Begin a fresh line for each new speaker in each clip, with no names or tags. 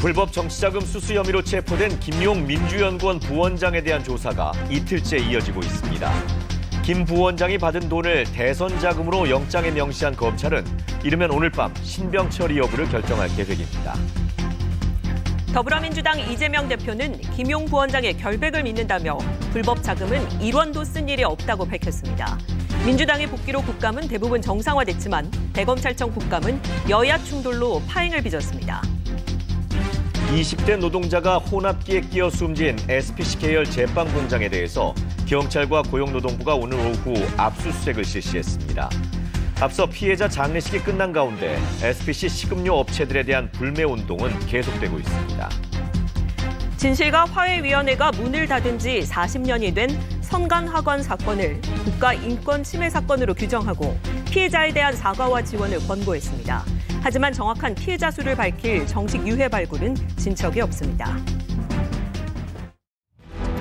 불법 정치자금 수수 혐의로 체포된 김용 민주연구원 부원장에 대한 조사가 이틀째 이어지고 있습니다. 김 부원장이 받은 돈을 대선 자금으로 영장에 명시한 검찰은 이르면 오늘 밤 신병 처리 여부를 결정할 계획입니다.
더불어민주당 이재명 대표는 김용 부원장의 결백을 믿는다며 불법 자금은 1원도 쓴 일이 없다고 밝혔습니다. 민주당의 복귀로 국감은 대부분 정상화됐지만 대검찰청 국감은 여야 충돌로 파행을 빚었습니다.
20대 노동자가 혼합기에 끼어 숨진 SPC 계열 제빵 공장에 대해서 경찰과 고용노동부가 오늘 오후 압수수색을 실시했습니다. 앞서 피해자 장례식이 끝난 가운데 SPC 식음료 업체들에 대한 불매 운동은 계속되고 있습니다.
진실과 화해위원회가 문을 닫은 지 40년이 된 선관학원 사건을 국가인권침해 사건으로 규정하고 피해자에 대한 사과와 지원을 권고했습니다. 하지만 정확한 피해자 수를 밝힐 정식 유해 발굴은 진척이 없습니다.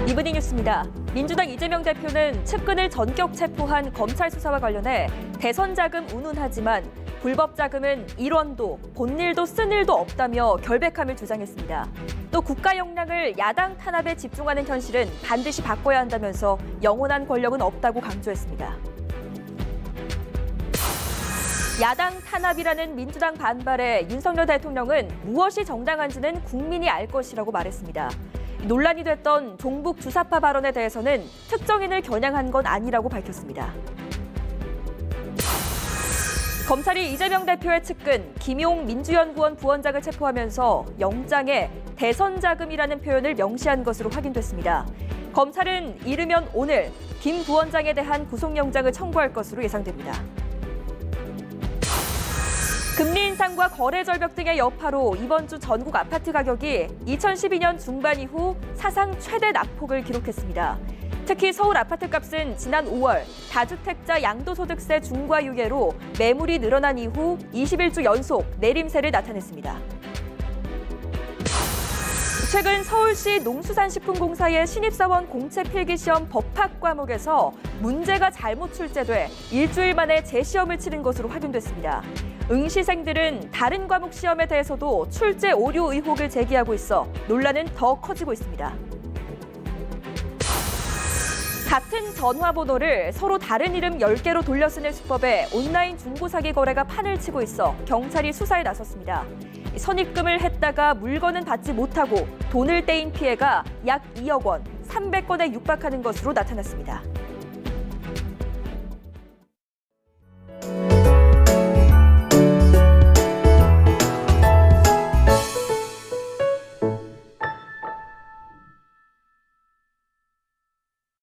이브닝 뉴스입니다. 민주당 이재명 대표는 측근을 전격 체포한 검찰 수사와 관련해 대선 자금 운운하지만 불법 자금은 1원도 본 일도 쓴 일도 없다며 결백함을 주장했습니다. 또 국가 역량을 야당 탄압에 집중하는 현실은 반드시 바꿔야 한다면서 영원한 권력은 없다고 강조했습니다. 야당 탄압이라는 민주당 반발에 윤석열 대통령은 무엇이 정당한지는 국민이 알 것이라고 말했습니다. 논란이 됐던 종북 주사파 발언에 대해서는 특정인을 겨냥한 건 아니라고 밝혔습니다. 검찰이 이재명 대표의 측근 김용 민주연구원 부원장을 체포하면서 영장에 대선 자금이라는 표현을 명시한 것으로 확인됐습니다. 검찰은 이르면 오늘 김 부원장에 대한 구속영장을 청구할 것으로 예상됩니다. 금리 인상과 거래 절벽 등의 여파로 이번 주 전국 아파트 가격이 2012년 중반 이후 사상 최대 낙폭을 기록했습니다. 특히 서울 아파트 값은 지난 5월 다주택자 양도소득세 중과 유예로 매물이 늘어난 이후 21주 연속 내림세를 나타냈습니다. 최근 서울시 농수산식품공사의 신입사원 공채 필기시험 법학 과목에서 문제가 잘못 출제돼 일주일 만에 재시험을 치른 것으로 확인됐습니다. 응시생들은 다른 과목 시험에 대해서도 출제 오류 의혹을 제기하고 있어 논란은 더 커지고 있습니다. 같은 전화번호를 서로 다른 이름 10개로 돌려 쓰는 수법에 온라인 중고사기 거래가 판을 치고 있어 경찰이 수사에 나섰습니다. 선입금을 했다가 물건은 받지 못하고 돈을 떼인 피해가 약 2억 원, 300건에 육박하는 것으로 나타났습니다.